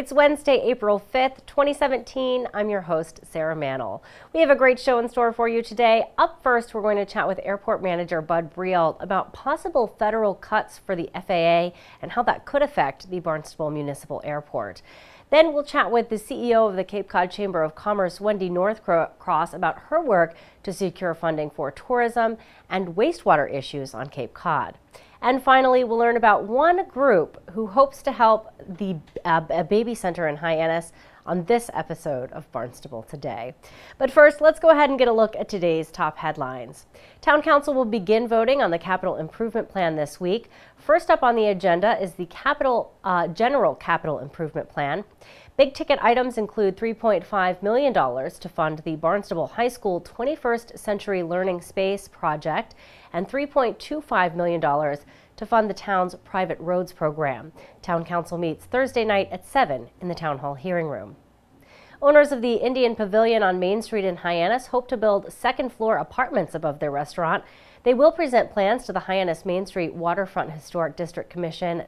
It's Wednesday, April 5th, 2017. I'm your host, Sarah Mantle. We have a great show in store for you today. Up first, we're going to chat with Airport Manager Bud Brialt about possible federal cuts for the FAA and how that could affect the Barnstable Municipal Airport. Then we'll chat with the CEO of the Cape Cod Chamber of Commerce, Wendy Northcross, about her work to secure funding for tourism and wastewater issues on Cape Cod. And finally, we'll learn about one group who hopes to help the baby center in Hyannis on this episode of Barnstable Today. But first, let's go ahead and get a look at today's top headlines. Town Council will begin voting on the capital improvement plan this week. First up on the agenda is the general capital improvement plan. Big ticket items include $3.5 million to fund the Barnstable High School 21st Century Learning Space project and $3.25 million to fund the town's private roads program. Town Council meets Thursday night at 7 in the Town Hall hearing room. Owners of the Indian Pavilion on Main Street in Hyannis hope to build second-floor apartments above their restaurant. They will present plans to the Hyannis Main Street Waterfront Historic District Commission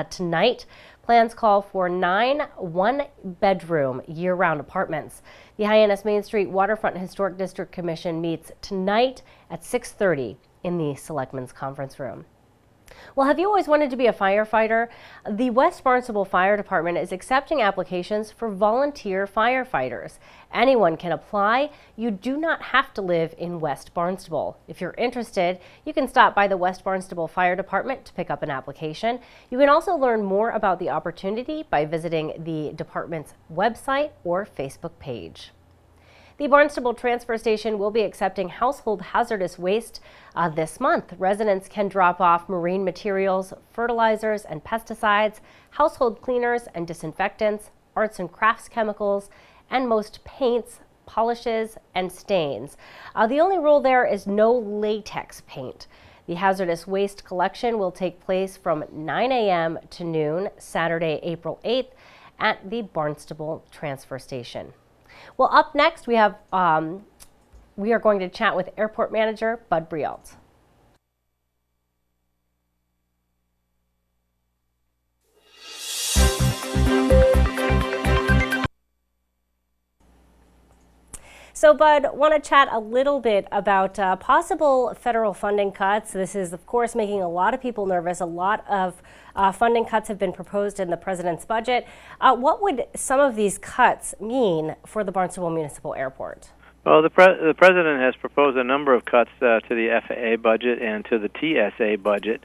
tonight. Plans call for 9 one-bedroom year-round apartments. The Hyannis Main Street Waterfront Historic District Commission meets tonight at 6:30 in the Selectmen's Conference Room. Well, have you always wanted to be a firefighter? The West Barnstable Fire Department is accepting applications for volunteer firefighters. Anyone can apply. You do not have to live in West Barnstable. If you're interested, you can stop by the West Barnstable Fire Department to pick up an application. You can also learn more about the opportunity by visiting the department's website or Facebook page. The Barnstable Transfer Station will be accepting household hazardous waste this month. Residents can drop off marine materials, fertilizers and pesticides, household cleaners and disinfectants, arts and crafts chemicals, and most paints, polishes, and stains. The only rule there is no latex paint. The hazardous waste collection will take place from 9 a.m. to noon, Saturday, April 8th, at the Barnstable Transfer Station. Well, up next, we are going to chat with Airport Manager Bud Brialt. So, Bud, want to chat a little bit about possible federal funding cuts. This is, of course, making a lot of people nervous. A lot of funding cuts have been proposed in the president's budget. What would some of these cuts mean for the Barnstable Municipal Airport? Well, the president has proposed a number of cuts to the FAA budget and to the TSA budget,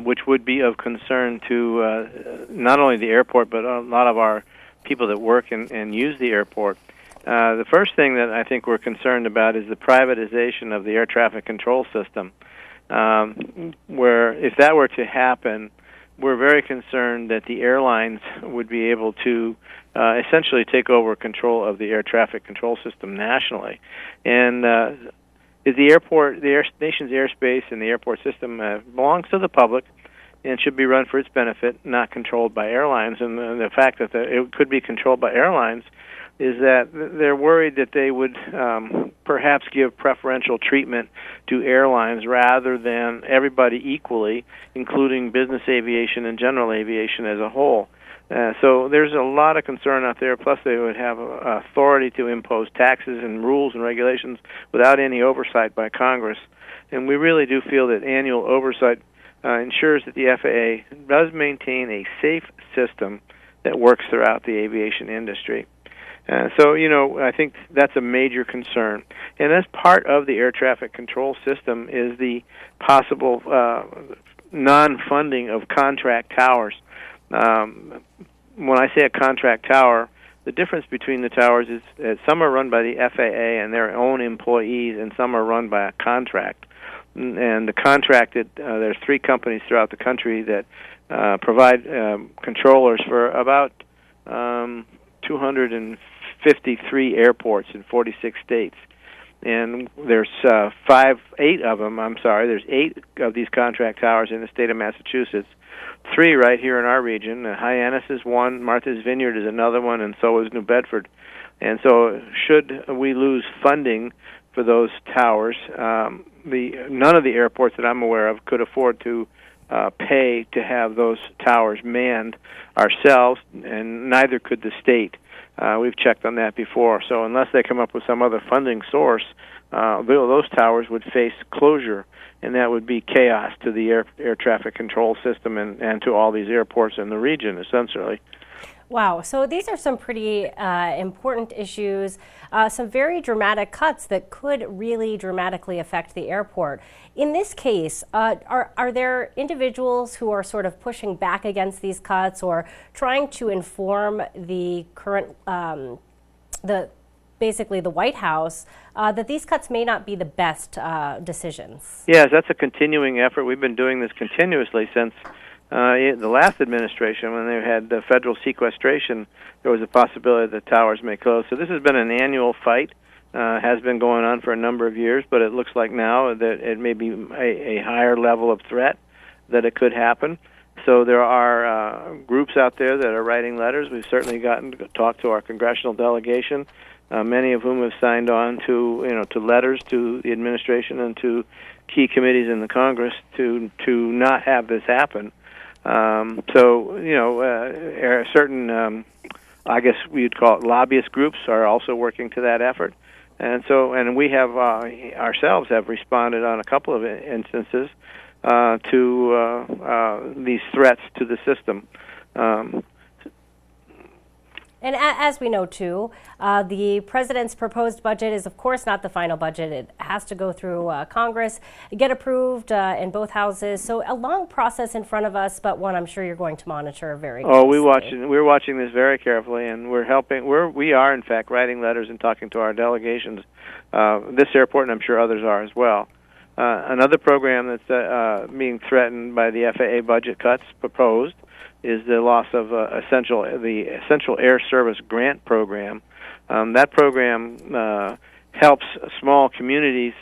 which would be of concern to not only the airport, but a lot of our people that work and use the airport. The first thing that I think we're concerned about is the privatization of the air traffic control system, where if that were to happen, we're very concerned that the airlines would be able to essentially take over control of the air traffic control system nationally. And the nation's airspace and the airport system belongs to the public and should be run for its benefit, not controlled by airlines. And the fact that it could be controlled by airlines is that they're worried that they would perhaps give preferential treatment to airlines rather than everybody equally, including business aviation and general aviation as a whole. So there's a lot of concern out there, plus they would have authority to impose taxes and rules and regulations without any oversight by Congress. And we really do feel that annual oversight ensures that the FAA does maintain a safe system that works throughout the aviation industry. So, I think that's a major concern. And as part of the air traffic control system is the possible non-funding of contract towers. When I say a contract tower, the difference between the towers is that some are run by the FAA and their own employees, and some are run by a contract. And the contracted, there's 3 companies throughout the country that provide controllers for about 253 airports in 46 states. And there's 8 of them, there's 8 of these contract towers in the state of Massachusetts, 3 right here in our region. Hyannis is one, Martha's Vineyard is another one, and so is New Bedford. And so should we lose funding for those towers, none of the airports that I'm aware of could afford to pay to have those towers manned ourselves, and neither could the state. We've checked on that before. So unless they come up with some other funding source, those towers would face closure, and that would be chaos to the air traffic control system and to all these airports in the region, essentially. Wow, so these are some pretty important issues, some very dramatic cuts that could really dramatically affect the airport. In this case, are there individuals who are sort of pushing back against these cuts or trying to inform the current, basically the White House, that these cuts may not be the best decisions? Yes, that's a continuing effort. We've been doing this continuously since the last administration. When they had the federal sequestration, there was a possibility that towers may close. So this has been an annual fight, has been going on for a number of years, but it looks like now that it may be a higher level of threat that it could happen. So there are groups out there that are writing letters. We've certainly gotten to talk to our congressional delegation, many of whom have signed on to letters to the administration and to key committees in the Congress to not have this happen. Certain, I guess we'd call it lobbyist groups, are also working to that effort, and we have ourselves have responded on a couple of instances to these threats to the system. And as we know, too, the president's proposed budget is, of course, not the final budget. It has to go through Congress, get approved in both houses. So a long process in front of us, but one I'm sure you're going to monitor very closely. Oh, we're watching this very carefully, and we are, in fact, writing letters and talking to our delegations, this airport, and I'm sure others are as well. Another program that's being threatened by the FAA budget cuts proposed is the loss of the Essential Air Service Grant Program. That program helps small communities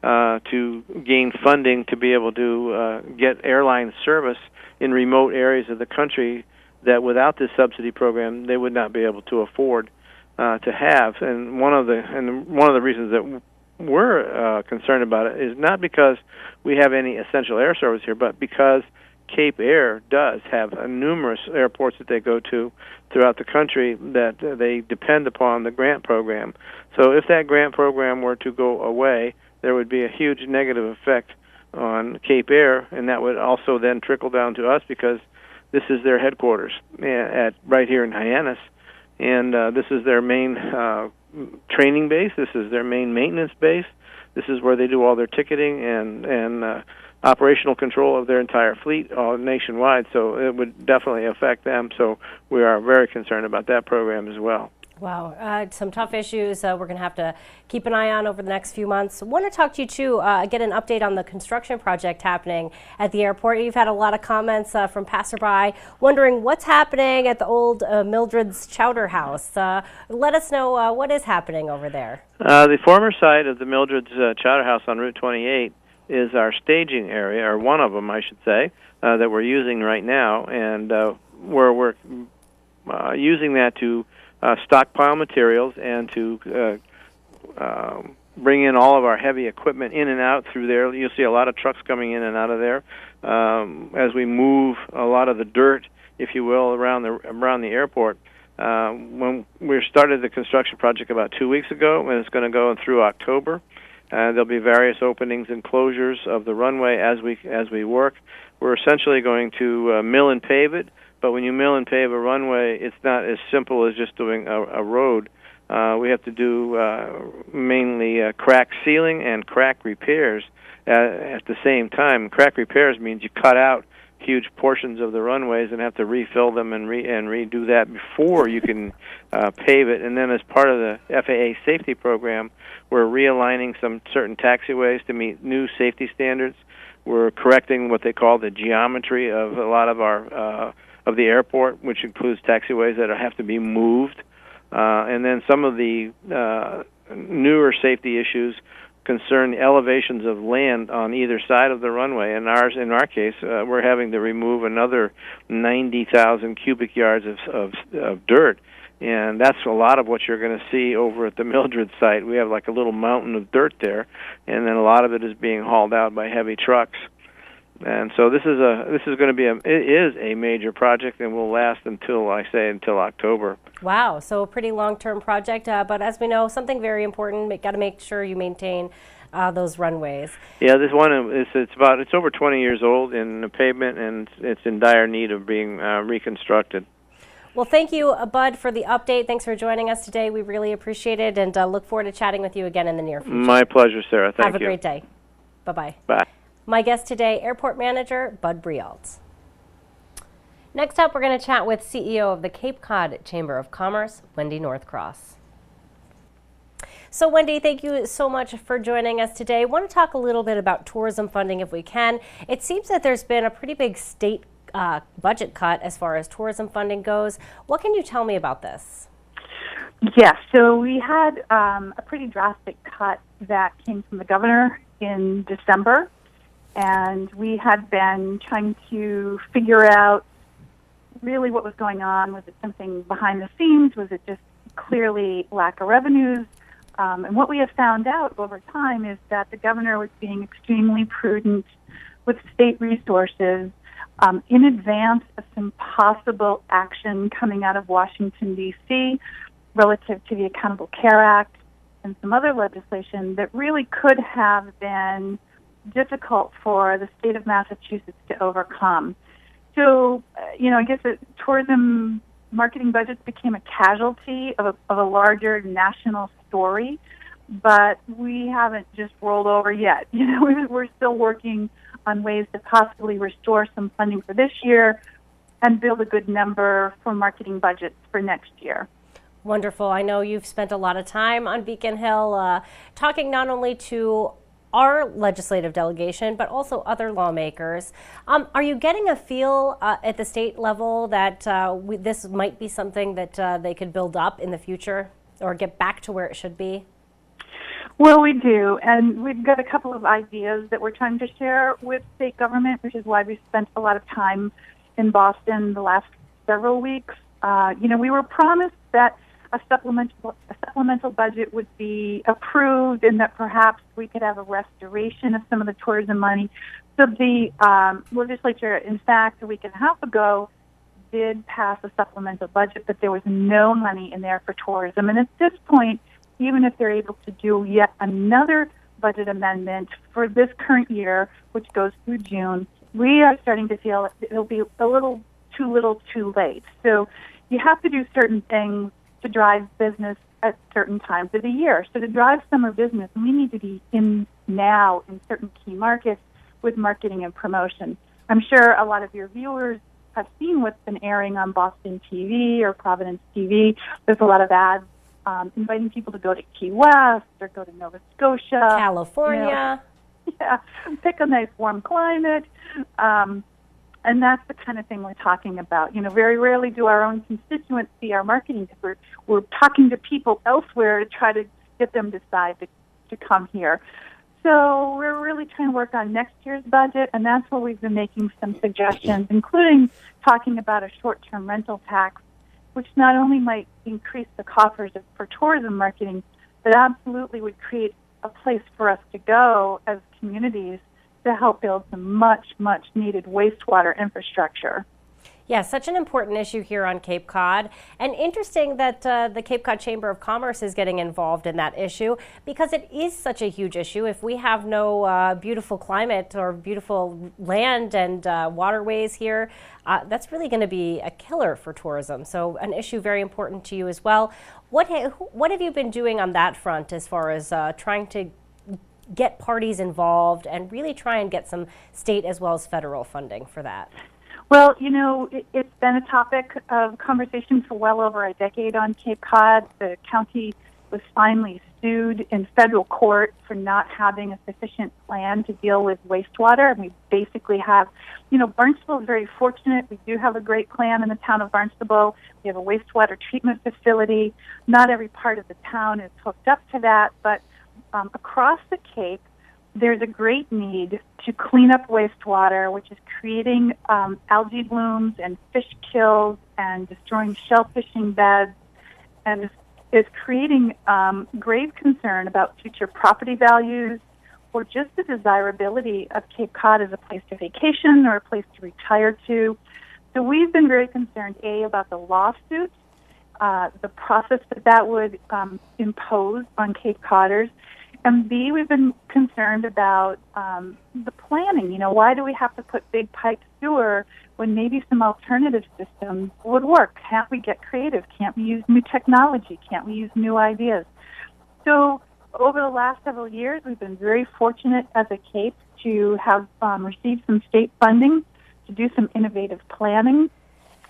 to gain funding to be able to get airline service in remote areas of the country that without this subsidy program they would not be able to afford to have. And one of the reasons that we're concerned about it is not because we have any essential air service here, but because Cape Air does have numerous airports that they go to throughout the country that they depend upon the grant program. So if that grant program were to go away, there would be a huge negative effect on Cape Air, and that would also then trickle down to us because this is their headquarters right here in Hyannis, and this is their main training base. This is their main maintenance base. This is where they do all their ticketing and operational control of their entire fleet all nationwide, so it would definitely affect them. So we are very concerned about that program as well. Wow, some tough issues we're going to have to keep an eye on over the next few months. I want to talk to you, too, get an update on the construction project happening at the airport. You've had a lot of comments from passerby wondering what's happening at the old Mildred's Chowder House. Let us know what is happening over there. The former site of the Mildred's Chowder House on Route 28 is our staging area, or one of them, I should say, that we're using right now, and where we're using that to stockpile materials and to bring in all of our heavy equipment in and out through there. You'll see a lot of trucks coming in and out of there as we move a lot of the dirt, if you will, around the airport. When we started the construction project about 2 weeks ago, and it's going to go through October. There'll be various openings and closures of the runway as we work. We're essentially going to mill and pave it, but when you mill and pave a runway, it's not as simple as just doing a road. We have to do mainly crack sealing and crack repairs at the same time. Crack repairs means you cut out huge portions of the runways and have to refill them and redo that before you can pave it. And then as part of the FAA safety program, we're realigning some certain taxiways to meet new safety standards. We're correcting what they call the geometry of a lot of our of the airport, which includes taxiways that have to be moved. And then some of the newer safety issues concern the elevations of land on either side of the runway. In our case, we're having to remove another 90,000 cubic yards of dirt, and that's a lot of what you're going to see over at the Mildred site. We have like a little mountain of dirt there, and then a lot of it is being hauled out by heavy trucks. And so this is going to be it is a major project, and will last until October. Wow, so a pretty long-term project, but as we know, something very important. Got to make sure you maintain those runways. Yeah, this one it's over 20 years old in the pavement, and it's in dire need of being reconstructed. Well, thank you, Bud, for the update. Thanks for joining us today. We really appreciate it, and look forward to chatting with you again in the near future. My pleasure, Sarah. Thank you. Have a great day. Bye-bye. Bye. My guest today, Airport Manager Bud Brialt. Next up, we're going to chat with CEO of the Cape Cod Chamber of Commerce, Wendy Northcross. So Wendy, thank you so much for joining us today. I want to talk a little bit about tourism funding if we can. It seems that there's been a pretty big state budget cut as far as tourism funding goes. What can you tell me about this? Yes, so we had a pretty drastic cut that came from the governor in December, and we had been trying to figure out really what was going on. Was it something behind the scenes? Was it just clearly lack of revenues? And what we have found out over time is that the governor was being extremely prudent with state resources in advance of some possible action coming out of Washington, D.C. relative to the Accountable Care Act and some other legislation that really could have been difficult for the state of Massachusetts to overcome. So, I guess the tourism marketing budgets became a casualty of a larger national story, but we haven't just rolled over yet. We're still working on ways to possibly restore some funding for this year and build a good number for marketing budgets for next year. Wonderful. I know you've spent a lot of time on Beacon Hill talking not only to our legislative delegation, but also other lawmakers. Are you getting a feel at the state level that this might be something that they could build up in the future or get back to where it should be? Well, we do, and we've got a couple of ideas that we're trying to share with state government, which is why we spent a lot of time in Boston the last several weeks. We were promised that a supplemental budget would be approved and that perhaps we could have a restoration of some of the tourism money. So the legislature, in fact, a week and a half ago, did pass a supplemental budget, but there was no money in there for tourism. And at this point, even if they're able to do yet another budget amendment for this current year, which goes through June, we are starting to feel it'll be a little too late. So you have to do certain things to drive business at certain times of the year. So to drive summer business, we need to be in now in certain key markets with marketing and promotion. I'm sure a lot of your viewers have seen what's been airing on Boston TV or Providence TV. There's a lot of ads inviting people to go to Key West or go to Nova Scotia, California. Yeah, pick a nice warm climate. And that's the kind of thing we're talking about. Very rarely do our own constituents see our marketing because we're talking to people elsewhere to try to get them to decide to come here. So we're really trying to work on next year's budget, and that's where we've been making some suggestions, including talking about a short-term rental tax, which not only might increase the coffers for tourism marketing, but absolutely would create a place for us to go as communities to help build some much, much needed wastewater infrastructure. Yeah, such an important issue here on Cape Cod. And interesting that the Cape Cod Chamber of Commerce is getting involved in that issue because it is such a huge issue. If we have no beautiful climate or beautiful land and waterways here, that's really going to be a killer for tourism. So an issue very important to you as well. What have you been doing on that front as far as trying to get parties involved and really try and get some state as well as federal funding for that? Well, it's been a topic of conversation for well over a decade on Cape Cod. The county was finally sued in federal court for not having a sufficient plan to deal with wastewater. And we basically have, Barnstable is very fortunate. We do have a great plan in the town of Barnstable. We have a wastewater treatment facility. Not every part of the town is hooked up to that, but across the Cape, there's a great need to clean up wastewater, which is creating algae blooms and fish kills and destroying shellfishing beds, and is creating grave concern about future property values, or just the desirability of Cape Cod as a place to vacation or a place to retire to. So we've been very concerned, A, about the lawsuit, the process that would impose on Cape Codders, and B, we've been concerned about the planning. You know, why do we have to put big pipe sewer when maybe some alternative systems would work? Can't we get creative? Can't we use new technology? Can't we use new ideas? So over the last several years, we've been very fortunate as a Cape to have received some state funding to do some innovative planning.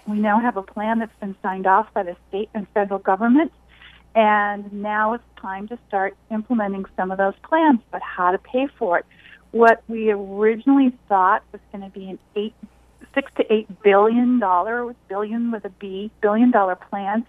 We now have a plan that's been signed off by the state and federal government, and now it's time to start implementing some of those plans, but how to pay for it. What we originally thought was going to be an $6 to $8 billion, billion with a B, $1 billion plan,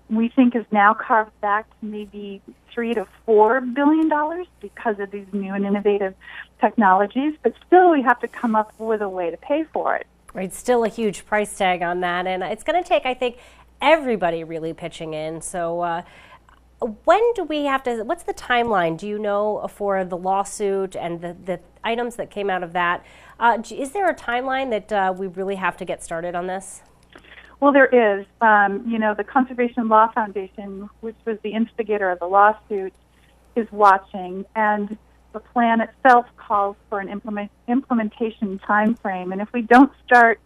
we think is now carved back to maybe $3 to $4 billion because of these new and innovative technologies. But still, we have to come up with a way to pay for it. Right, still a huge price tag on that, and it's going to take, I think, everybody really pitching in. So when do we have to, what's the timeline, do you know, for the lawsuit and the items that came out of that? Is there a timeline that we really have to get started on this? Well, there is. You know, the Conservation Law Foundation, which was the instigator of the lawsuit, is watching, and the plan itself calls for an implementation time frame. And if we don't start,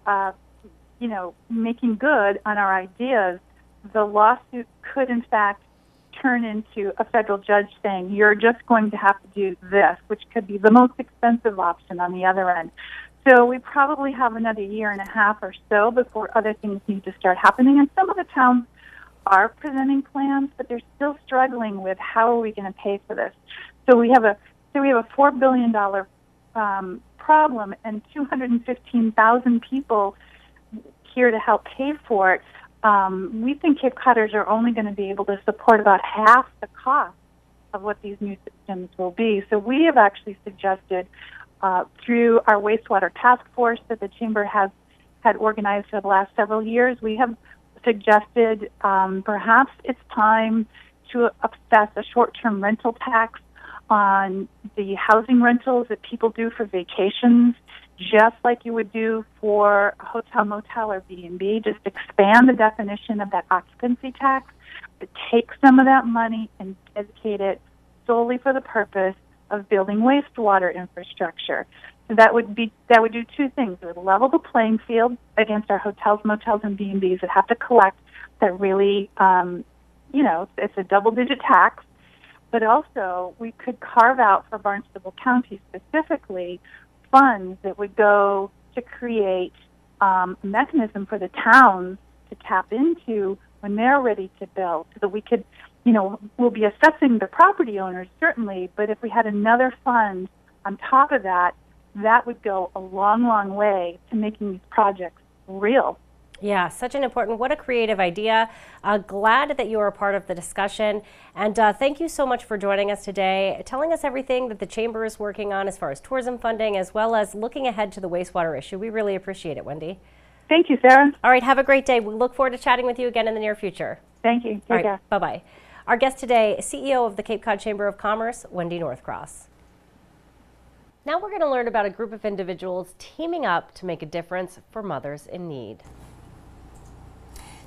you know, making good on our ideas, the lawsuit could, in fact, turn into a federal judge saying, you're just going to have to do this, which could be the most expensive option on the other end. So we probably have another year and a half or so before other things need to start happening. And some of the towns are presenting plans, but they're still struggling with how are we going to pay for this. So we have a $4 billion problem and 215,000 people here to help pay for it. We think Cape Codders are only going to be able to support about half the cost of what these new systems will be. So we have actually suggested through our wastewater task force that the Chamber had organized for the last several years, we have suggested perhaps it's time to assess a short-term rental tax on the housing rentals that people do for vacations, just like you would do for a hotel, motel, or B&B. Just expand the definition of that occupancy tax, but take some of that money and dedicate it solely for the purpose of building wastewater infrastructure. So that would do two things. It would level the playing field against our hotels, motels, and B&Bs that have to collect that really, you know, it's a double-digit tax. But also, we could carve out for Barnstable County specifically funds that would go to create a mechanism for the towns to tap into when they're ready to build, so that we could, you know, we'll be assessing the property owners certainly, but if we had another fund on top of that, that would go a long, long way to making these projects real. Yeah, such an important, what a creative idea. Glad that you are a part of the discussion. And thank you so much for joining us today, telling us everything that the Chamber is working on as far as tourism funding, as well as looking ahead to the wastewater issue. We really appreciate it, Wendy. Thank you, Sarah. All right, have a great day. We look forward to chatting with you again in the near future. Thank you. Take care. Bye-bye. Our guest today, CEO of the Cape Cod Chamber of Commerce, Wendy Northcross. Now we're going to learn about a group of individuals teaming up to make a difference for mothers in need.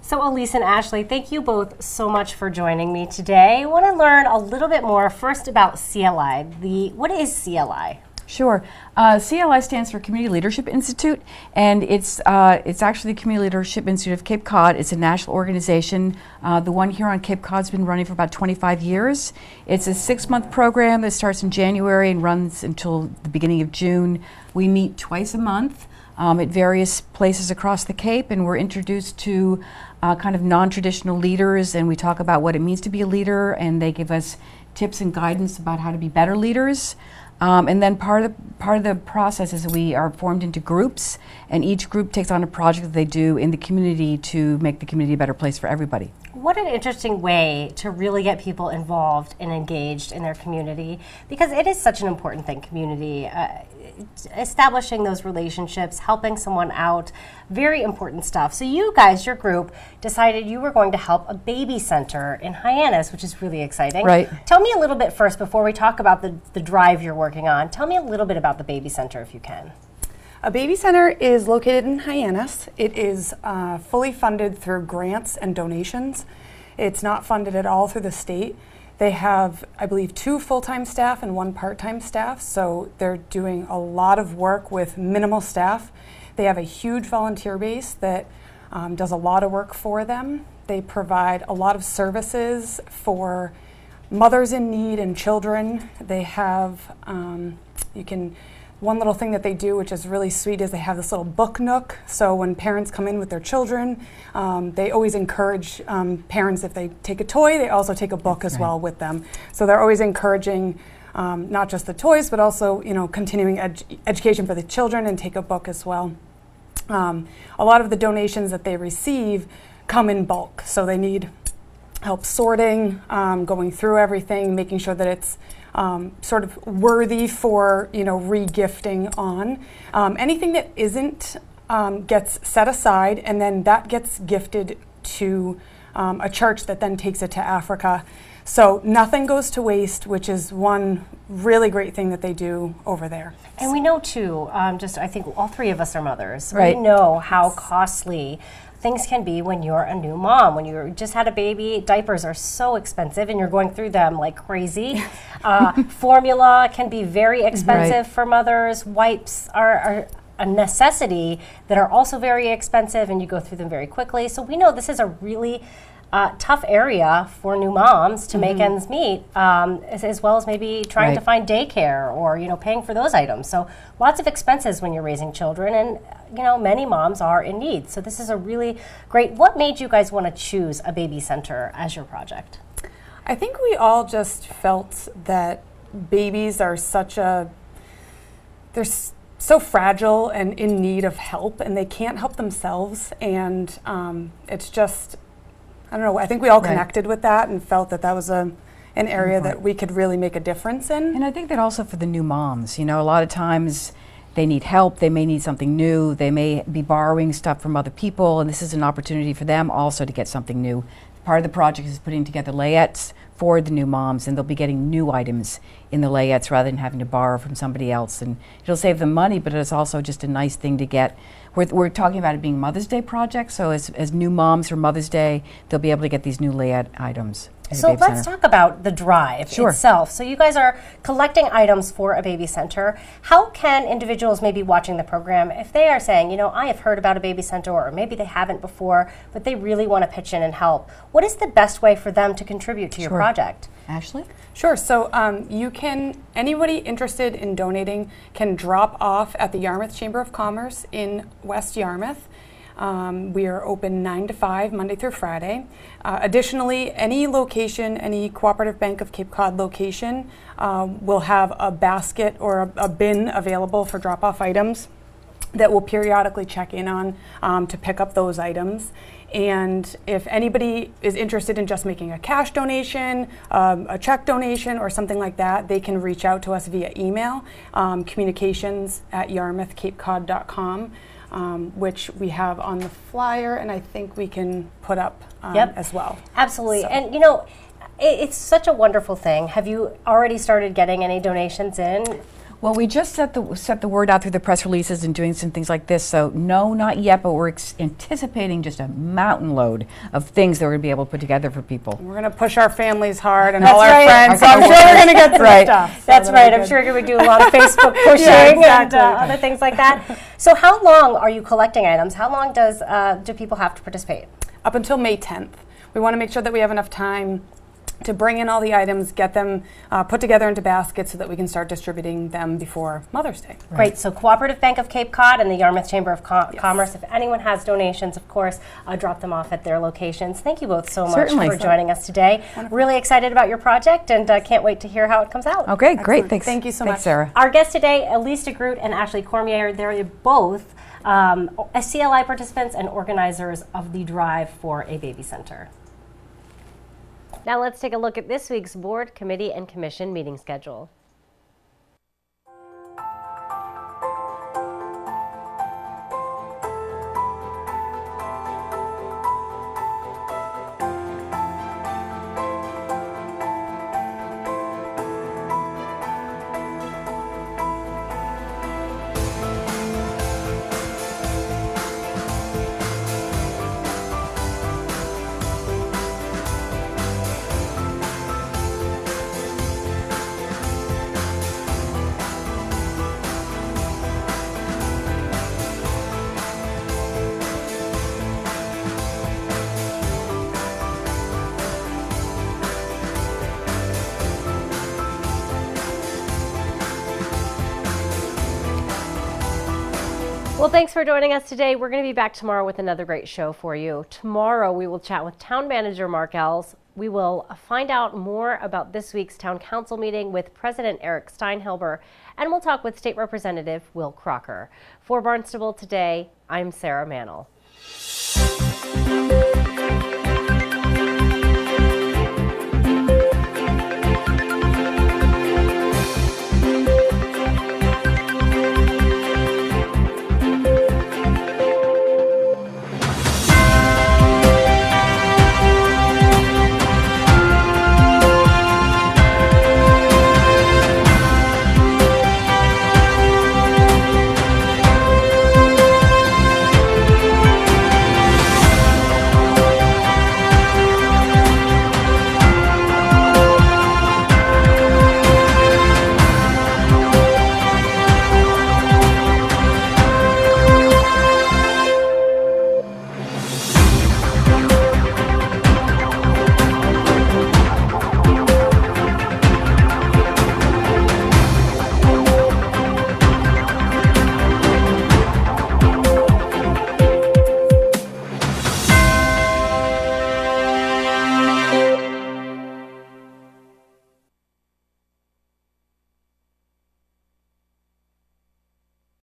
So Elise and Ashley, thank you both so much for joining me today. I want to learn a little bit more first about CLI. What is CLI? Sure. CLI stands for Community Leadership Institute, and it's actually the Community Leadership Institute of Cape Cod. It's a national organization. The one here on Cape Cod's been running for about 25 years. It's a 6-month program that starts in January and runs until the beginning of June. We meet twice a month at various places across the Cape, and we're introduced to kind of non-traditional leaders, and we talk about what it means to be a leader, and they give us tips and guidance about how to be better leaders. And then part of the process is we are formed into groups, and each group takes on a project that they do in the community to make the community a better place for everybody. What an interesting way to really get people involved and engaged in their community, because it is such an important thing, community. Establishing those relationships, helping someone out, very important stuff. So you guys, your group, decided you were going to help a baby center in Hyannis, which is really exciting. Right. Tell me a little bit first, before we talk about the drive you're working on, tell me a little bit about the baby center if you can. A baby center is located in Hyannis. It is fully funded through grants and donations. It's not funded at all through the state. They have, I believe, 2 full-time staff and 1 part-time staff, so they're doing a lot of work with minimal staff. They have a huge volunteer base that does a lot of work for them. They provide a lot of services for mothers in need and children. They have, one little thing that they do, which is really sweet, is they have this little book nook. So when parents come in with their children, they always encourage parents, if they take a toy, they also take a book as well with them. So they're always encouraging not just the toys, but also continuing education for the children, and take a book as well. A lot of the donations that they receive come in bulk, so they need help sorting, going through everything, making sure that it's sort of worthy for re-gifting on. Anything that isn't gets set aside, and then that gets gifted to a church that then takes it to Africa. So nothing goes to waste, which is one really great thing that they do over there. And we know too, I think all 3 of us are mothers. Right. We know how costly things can be when you're a new mom. When you just had a baby, diapers are so expensive and you're going through them like crazy. Formula can be very expensive for mothers. Wipes are a necessity that are also very expensive, and you go through them very quickly. So we know this is a really tough area for new moms to make ends meet, as well as maybe trying to find daycare or paying for those items. So lots of expenses when you're raising children, and many moms are in need. So this is a really great. What made you guys want to choose a baby center as your project? I think we all just felt that babies are they're so fragile and in need of help, and they can't help themselves, and it's just, I don't know, I think we all connected with that and felt that that was an area that we could really make a difference in. And I think that also for the new moms, a lot of times they need help, they may need something new, they may be borrowing stuff from other people, and this is an opportunity for them also to get something new. Part of the project is putting together layettes for the new moms, and they'll be getting new items in the layettes rather than having to borrow from somebody else. And it'll save them money, but it's also just a nice thing to get. We're talking about it being Mother's Day project, so as new moms for Mother's Day, they'll be able to get these new layette items. So let's talk about the drive itself. So you guys are collecting items for a baby center. How can individuals maybe watching the program, if they are saying, I have heard about a baby center, or maybe they haven't before, but they really want to pitch in and help, what is the best way for them to contribute to your project? Ashley? Sure. So anybody interested in donating can drop off at the Yarmouth Chamber of Commerce in West Yarmouth. We are open 9 to 5, Monday through Friday. Additionally, any location, any Cooperative Bank of Cape Cod location will have a basket or a bin available for drop-off items that we'll periodically check in on to pick up those items. And if anybody is interested in just making a cash donation, a check donation, or something like that, they can reach out to us via email, communications@yarmouthcapecod.com. Which we have on the flyer, and I think we can put up as well. Absolutely. So. And it's such a wonderful thing. Have you already started getting any donations in? Well, we just set the word out through the press releases and doing some things like this. So no, not yet, but we're anticipating just a mountain load of things that we're going to be able to put together for people. We're going to push our families hard and That's all our right. friends. So I'm sure we're going to get some stuff. So That's right. I'm sure you're going to do a lot of Facebook pushing and other things like that. So how long are you collecting items? How long do people have to participate? Up until May 10th. We want to make sure that we have enough time to bring in all the items, get them put together into baskets so that we can start distributing them before Mother's Day. Great. So Cooperative Bank of Cape Cod and the Yarmouth Chamber of Commerce, if anyone has donations, of course, drop them off at their locations. Thank you both so much for joining us today. Wonderful. Really excited about your project, and can't wait to hear how it comes out. Okay, great. Thanks. Thank you so much. Sarah. Our guests today, Elise DeGroot and Ashley Cormier, they're both CLI participants and organizers of the Drive for a Baby Center. Now let's take a look at this week's board, committee, and commission meeting schedule. Well, thanks for joining us today. We're going to be back tomorrow with another great show for you. Tomorrow, we will chat with Town Manager Mark Ells. We will find out more about this week's Town Council meeting with President Eric Steinhelber, and we'll talk with State Representative Will Crocker. For Barnstable Today, I'm Sarah Mannel.